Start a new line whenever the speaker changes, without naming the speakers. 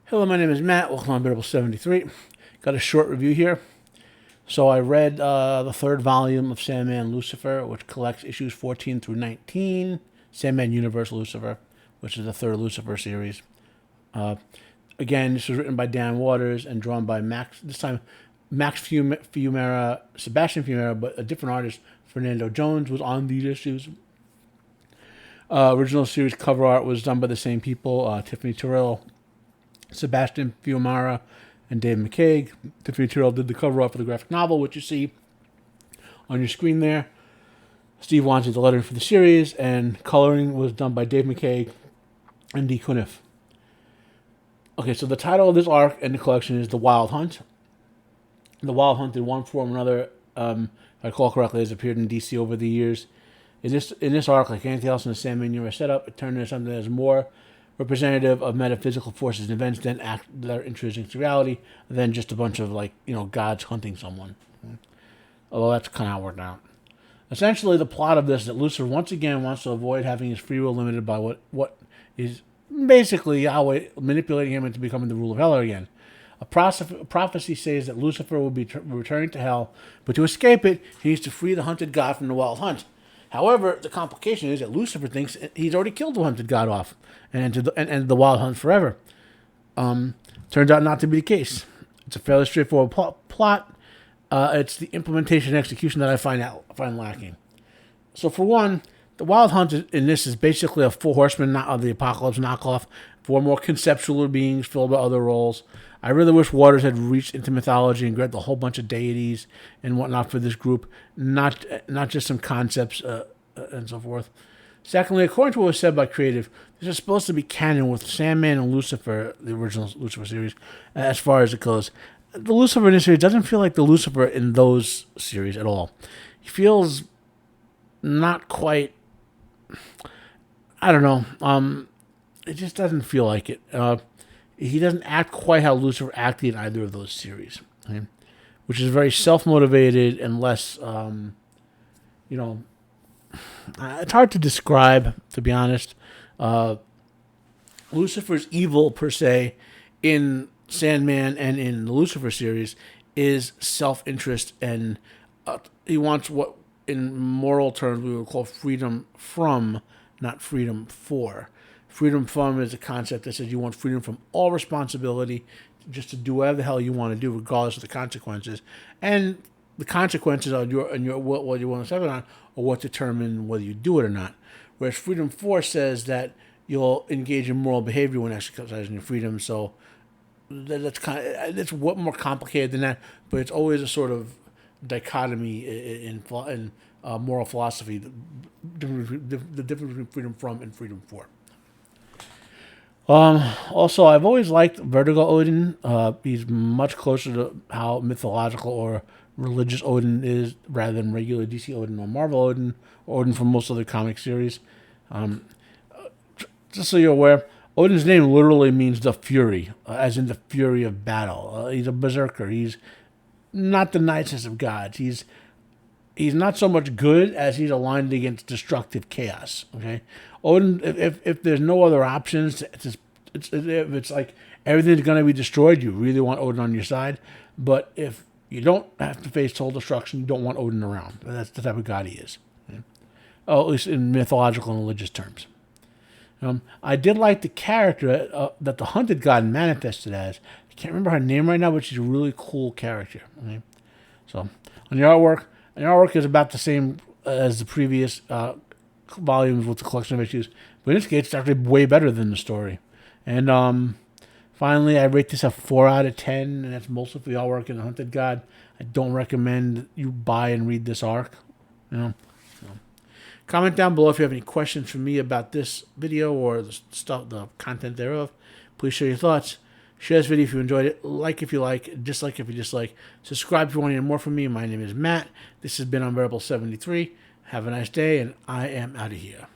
Hello, my name is Matt. Welcome to Unbearable 73. Got a short review here. So I read the third volume of Sandman Lucifer, which collects issues 14 through 19. Sandman Universe Lucifer, which is the third Lucifer series. Again, this was written by Dan Waters and drawn by Max, this time Max Fiumera, Sebastian Fiumera, but a different artist, Fernando Jones, was on these issues. Original series cover art was done by the same people, Tiffany Terrell, Sebastian Fiumara, and Dave McCaig. Tiffany Terrell did the cover art for the graphic novel, which you see on your screen there. Steve Wans did the lettering for the series, and coloring was done by Dave McCaig and Dee Cunniffe. Okay, so the title of this arc in the collection is The Wild Hunt. The Wild Hunt, in one form or another, if I recall correctly, has appeared in DC over the years. In this arc, like anything else in the Sandman universe setup, it turned into something that is more representative of metaphysical forces and events that are intrinsic to reality than just a bunch of, gods hunting someone. Although that's kind of how it worked out. Essentially, the plot of this is that Lucifer once again wants to avoid having his free will limited by what is basically Yahweh manipulating him into becoming the ruler of hell again. A prophecy says that Lucifer will be returning to hell, but to escape it, he needs to free the hunted god from the wild hunt. However, the complication is that Lucifer thinks he's already killed the hunted god off and ended the wild hunt forever. Turns out not to be the case. It's a fairly straightforward plot. It's the implementation and execution that I find lacking. So for one, the wild hunt in this is basically a Four Horsemen of the Apocalypse knockoff. Four more conceptual beings filled with other roles. I really wish Waters had reached into mythology and grabbed a whole bunch of deities and whatnot for this group, not just some concepts and so forth. Secondly, according to what was said by Creative, this is supposed to be canon with Sandman and Lucifer, the original Lucifer series, as far as it goes. The Lucifer in this series doesn't feel like the Lucifer in those series at all. He feels not quite, I don't know, it just doesn't feel like it. He doesn't act quite how Lucifer acted in either of those series, okay? Which is very self-motivated and less, it's hard to describe, to be honest. Lucifer's evil, per se, in Sandman and in the Lucifer series is self-interest, and he wants what, in moral terms, we would call freedom from, not freedom for. Freedom from is a concept that says you want freedom from all responsibility, just to do whatever the hell you want to do, regardless of the consequences. And the consequences on what you want to settle on, or what determine whether you do it or not. Whereas freedom for says that you'll engage in moral behavior when exercising your freedom. So it's what more complicated than that, but it's always a sort of dichotomy in moral philosophy, the difference between freedom from and freedom for. Also, I've always liked Vertigo Odin. He's much closer to how mythological or religious Odin is rather than regular DC Odin or Marvel Odin, or Odin from most other comic series. Just so you're aware, Odin's name literally means the fury, as in the fury of battle. He's a berserker. He's not the nicest of gods. He's not so much good as he's aligned against destructive chaos. Okay, Odin. If there's no other options, if it's like everything's going to be destroyed, you really want Odin on your side. But if you don't have to face total destruction, you don't want Odin around. That's the type of god he is. Okay? Oh, at least in mythological and religious terms. I did like the character that the hunted god manifested as. I can't remember her name right now, but she's a really cool character. Okay? So on the artwork. And our artwork is about the same as the previous volumes with the collection of issues, but in this case, it's actually way better than the story. And finally, I rate this a 4 out of 10, and that's mostly for the artwork and the Hunted God. I don't recommend you buy and read this arc. So. Comment down below if you have any questions for me about this video or the content thereof. Please share your thoughts. Share this video if you enjoyed it. Like if you like. Dislike if you dislike. Subscribe if you want to hear more from me. My name is Matt. This has been Unbearable 73. Have a nice day, and I am out of here.